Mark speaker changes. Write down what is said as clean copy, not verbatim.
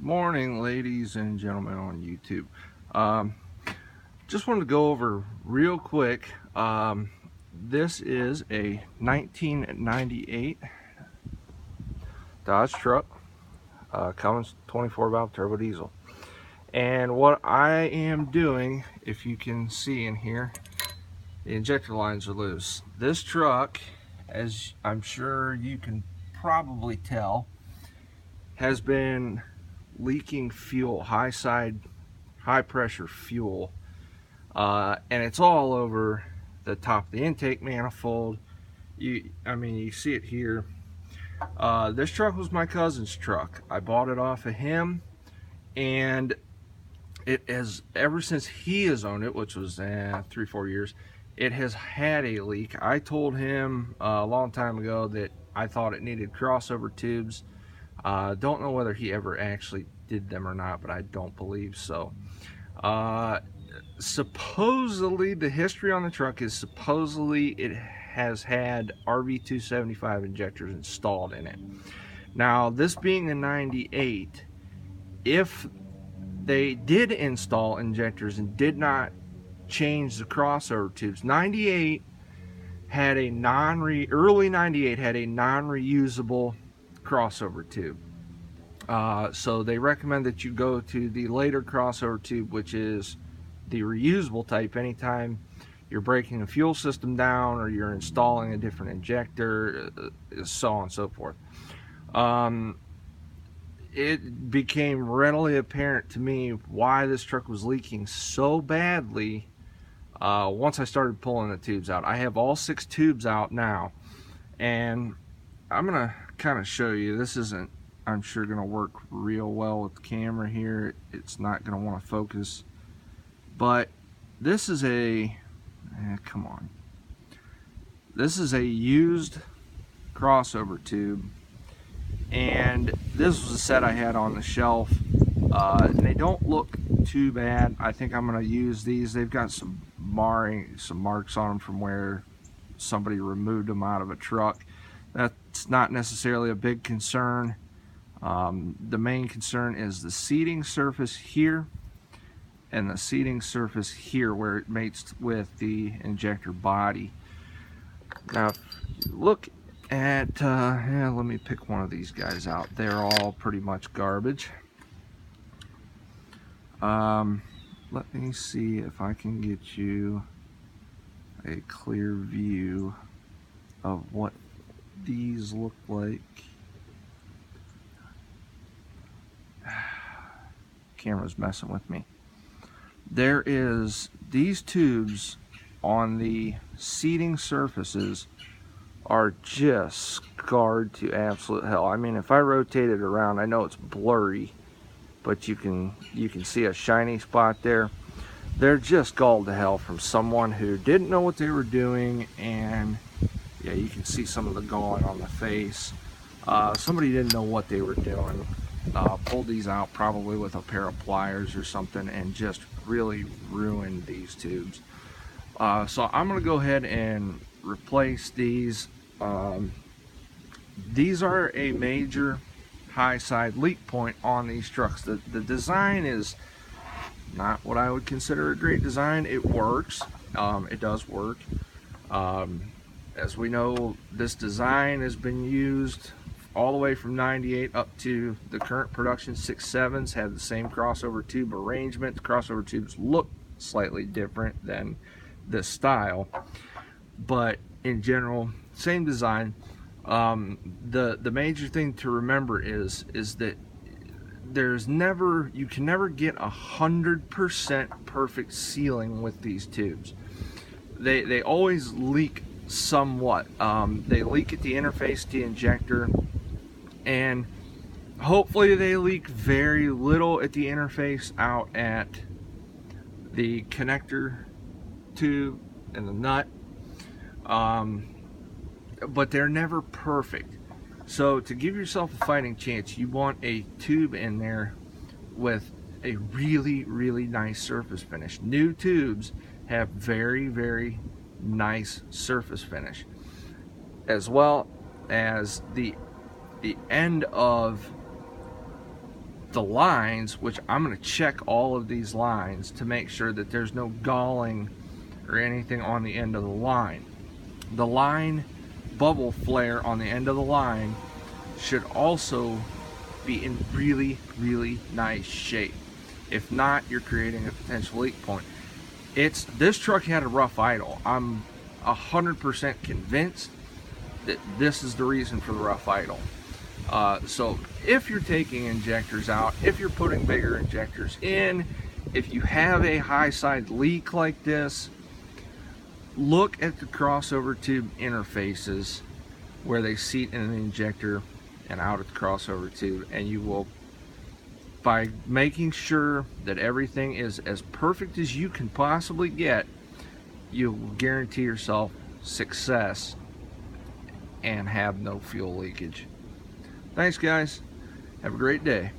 Speaker 1: Morning, ladies and gentlemen on YouTube. Just wanted to go over real quick. This is a 1998 Dodge truck, Cummins 24 valve turbo diesel. And what I am doing, if you can see in here, the injector lines are loose. This truck, as I'm sure you can probably tell, has been leaking fuel, high pressure fuel, and it's all over the top of the intake manifold. You see it here. This truck was my cousin's truck. I bought it off of him, and it has, ever since he has owned it, which was 3-4 years, it has had a leak. I told him a long time ago that I thought it needed crossover tubes. Don't know whether he ever actually did them or not, but I don't believe so. Supposedly, the history on the truck is supposedly it has had RV275 injectors installed in it. Now, this being a 98, if they did install injectors and did not change the crossover tubes, 98 had a early 98 had a non-reusable crossover tube. So they recommend that you go to the later crossover tube, which is the reusable type, anytime you're breaking the fuel system down or you're installing a different injector, so on and so forth. It became readily apparent to me why this truck was leaking so badly once I started pulling the tubes out. I have all 6 tubes out now, and I'm gonna kind of show you. This isn't, I'm sure, gonna work real well with the camera here. It's not gonna want to focus, but this is a come on, this is a used crossover tube, and this was a set I had on the shelf. And they don't look too bad. I think I'm going to use these. They've got some marks on them from where somebody removed them out of a truck. That's not necessarily a big concern. The main concern is the seating surface here and the seating surface here where it mates with the injector body. Now, if you look at, let me pick one of these guys out. They're all pretty much garbage. Let me see if I can get you a clear view of what these look like. Camera's messing with me. There is these tubes on the seating surfaces are just scarred to absolute hell. I mean, if I rotate it around, I know it's blurry, but you can see a shiny spot there. They're just galled to hell from someone who didn't know what they were doing, and yeah, you can see some of the galling on the face. Somebody didn't know what they were doing. Pulled these out probably with a pair of pliers or something and just really ruined these tubes. So I'm gonna go ahead and replace these. These are a major high side leak point on these trucks. The design is not what I would consider a great design. It works. It does work. As we know, this design has been used all the way from 98 up to the current production 6.7s. Have the same crossover tube arrangement. The crossover tubes look slightly different than this style, but in general, same design. The major thing to remember is that you can never get 100% perfect sealing with these tubes. They always leak somewhat. They leak at the interface to the injector, and hopefully they leak very little at the interface out at the connector tube and the nut. But they're never perfect. So to give yourself a fighting chance, you want a tube in there with a really, really nice surface finish. New tubes have very, very nice surface finish, as well as the end of the lines, which I'm going to check all of these lines to make sure that there's no galling or anything on the end of the line. The line bubble flare on the end of the line should also be in really, really nice shape. If not, you're creating a potential leak point. This truck had a rough idle. I'm 100% convinced that this is the reason for the rough idle. So if you're taking injectors out, if you're putting bigger injectors in, if you have a high side leak like this, look at the crossover tube interfaces where they seat in the injector and out at the crossover tube, and you will, by making sure that everything is as perfect as you can possibly get, you'll guarantee yourself success and have no fuel leakage. Thanks guys, have a great day.